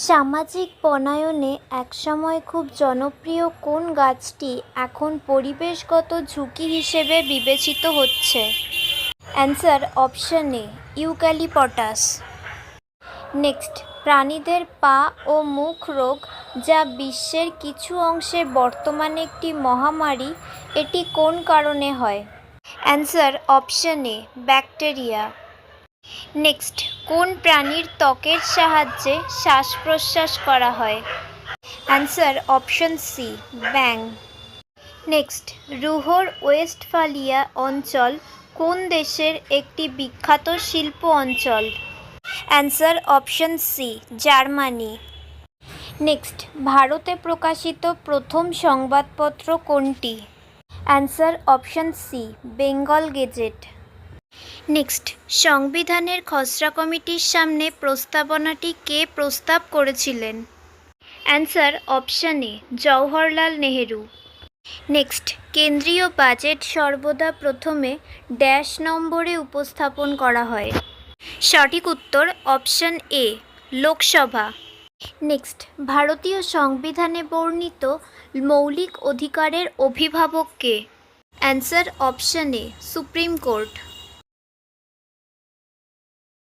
সামাজিক বনায়নে একসময় খুব জনপ্রিয় কোন গাছটি এখন পরিবেশগত ঝুঁকি হিসেবে বিবেচিত হচ্ছে? অ্যান্সার অপশন এ, ইউক্যালিপটাস। নেক্সট, প্রাণীদের পা ও মুখ রোগ, যা বিশ্বের কিছু অংশে বর্তমানে একটি মহামারী, এটি কোন কারণে হয়? Answer option A, bacteria. Next, কোন প্রাণীর ত্বকের সাহায্যে শ্বাস প্রশ্বাস করা হয়? অ্যান্সার অপশন সি, ব্যাঙ। নেক্সট, রুহর ওয়েস্টফালিয়া অঞ্চল কোন দেশের একটি বিখ্যাত শিল্প অঞ্চল? Answer option C, Germany. Next, ভারতে প্রকাশিত প্রথম সংবাদপত্র কোনটি? Answer option C, Bengal gazette. Next, সংবিধানের খসড়া কমিটির সামনে প্রস্তাবনাটি কে প্রস্তাব করেছিলেন? Answer option A, Jawaharlal Nehru. Next, কেন্দ্রীয় বাজেট সর্বদা প্রথমে ড্যাশ নম্বরে উপস্থাপন করা হয়? সঠিক উত্তর অপশন এ, লোকসভা। নেক্সট, ভারতীয় সংবিধানে বর্ণিত মৌলিক অধিকারের অভিভাবক কে? Answer option A, Supreme court.